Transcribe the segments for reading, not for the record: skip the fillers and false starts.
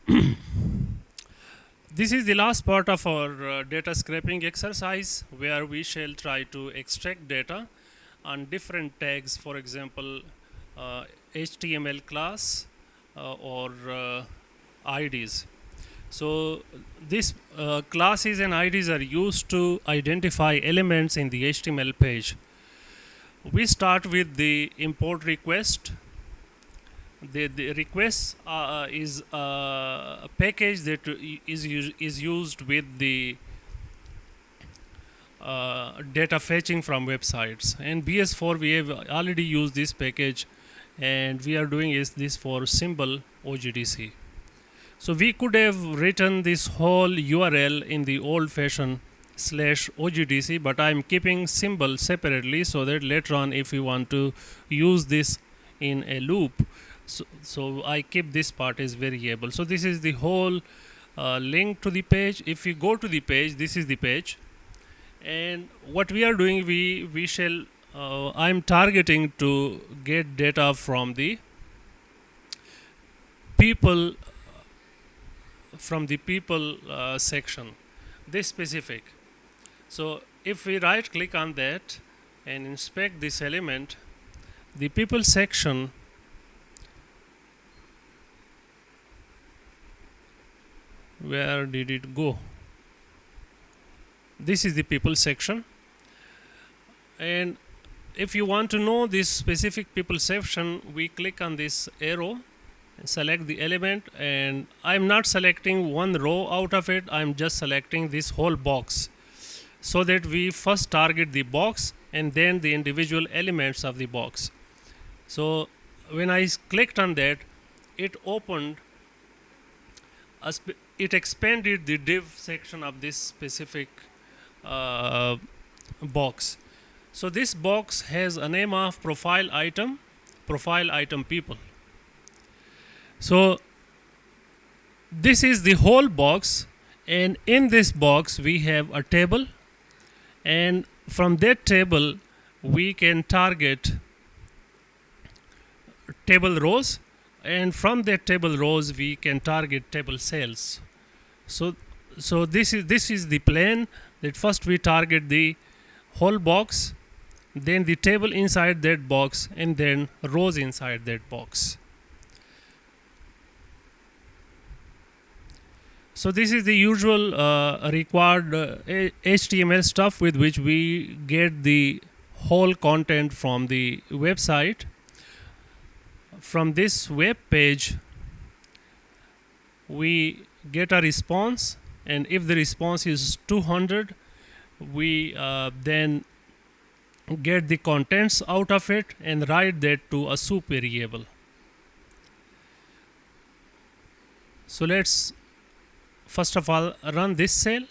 This is the last part of our data scraping exercise, where we shall try to extract data on different tags, for example, HTML class or IDs. So these classes and IDs are used to identify elements in the HTML page. We start with the import request. The request is a package that is used with the data fetching from websites. And BS4 we have already used this package, and we are doing this for symbol OGDC. So we could have written this whole URL in the old-fashioned /OGDC, but I'm keeping symbol separately so that later on, if we want to use this in a loop, so I keep this part as variable. So this is the whole link to the page. If you go to the page, this is the page, and what we are doing, we shall I'm targeting to get data from the people section, this specific. So if we right click on that and inspect this element, the people section, where did it go? This is the people section, and if you want to know this specific people section, we click on this arrow, select the element, and I'm not selecting one row out of it, I'm just selecting this whole box, so that we first target the box and then the individual elements of the box. So when I clicked on that, it opened it expanded the div section of this specific box. So this box has a name of profile item people. So this is the whole box, and in this box we have a table, and from that table we can target table rows, and from that table rows we can target table cells. So this is the plan, that first we target the whole box, then the table inside that box, and then rows inside that box. So this is the usual required HTML stuff with which we get the whole content from the website. From this web page, we get a response, and if the response is 200, we then get the contents out of it and write that to a soup variable. So let's first of all run this cell.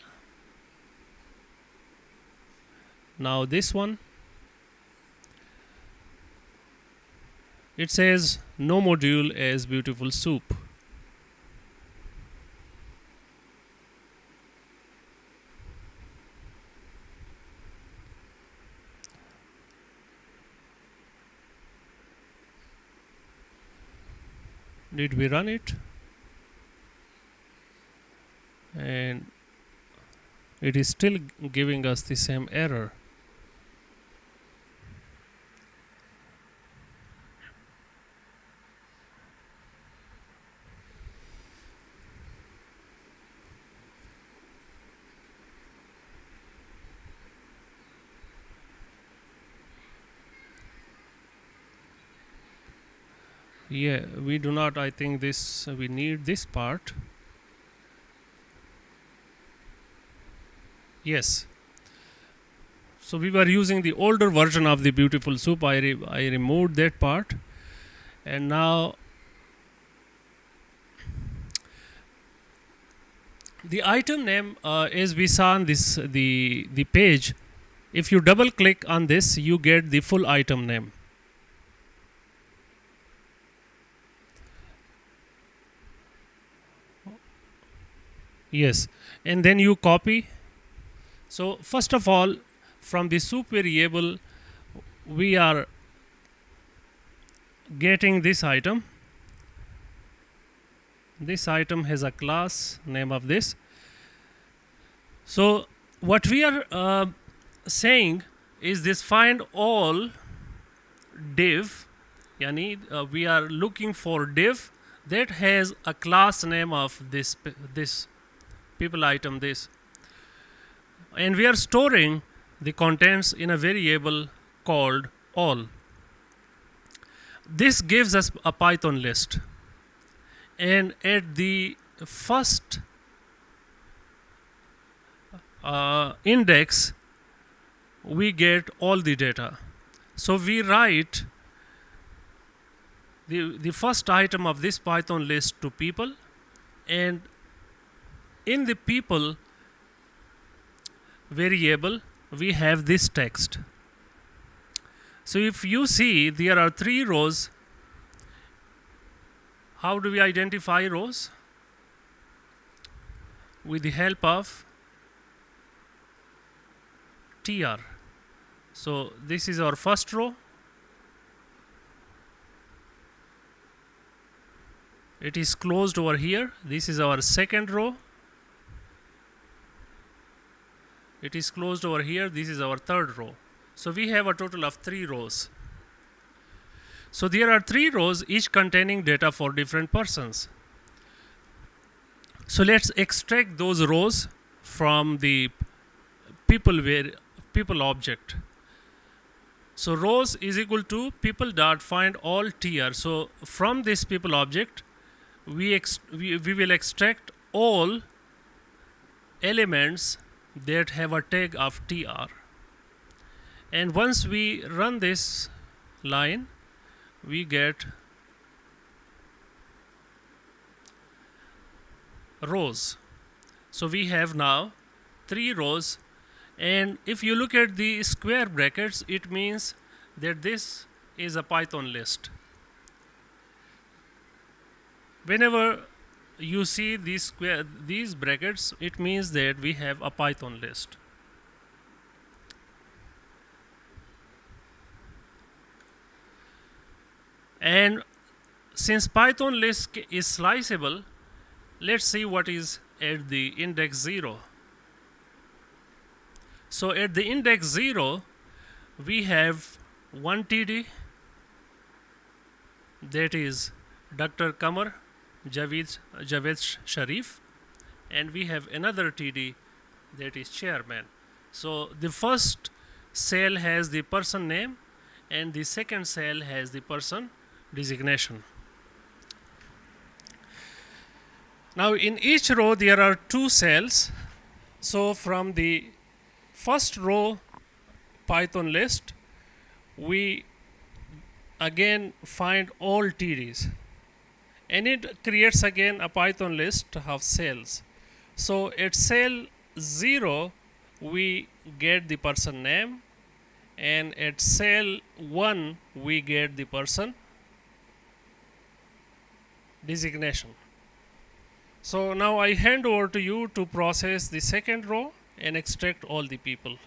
Now this one, it says no module as beautiful soup. Did we run it? And it is still giving us the same error. Yeah, we do not, I think this, we need this part. Yes. So we were using the older version of the beautiful soup. I removed that part, and now the item name, as we saw on this the page, if you double click on this, you get the full item name. Yes, and then you copy. So first of all, from the soup variable, we are getting this item. this item has a class name of this. So what we are saying is this find all div, yani we are looking for div that has a class name of this people item this, and we are storing the contents in a variable called all. This gives us a Python list, and at the first index we get all the data. So we write the first item of this Python list to people, and in the people variable we have this text. So if you see, there are 3 rows. How do we identify rows? With the help of tr. So this is our first row. It is closed over here. This is our second row. It is closed over here. This is our third row. So we have a total of 3 rows. So there are 3 rows, each containing data for different persons. So let's extract those rows from the people object. So rows is equal to people dot find all tr. So from this people object, we will extract all elements that have a tag of tr. And once we run this line, we get rows. So we have now 3 rows, and if you look at the square brackets, it means that this is a Python list. Whenever you see these brackets, it means that we have a Python list. And since Python list is sliceable, let's see what is at the index 0. So at the index 0, we have one TD, that is Dr. Qamar Javed Sharif, and we have another TD, that is chairman. So the first cell has the person name, and the second cell has the person designation. Now in each row there are 2 cells. So from the first row Python list, we again find all TDs, and it creates again a Python list of cells. So at cell 0 we get the person name, and at cell 1 we get the person designation. So now I hand over to you to process the second row and extract all the people.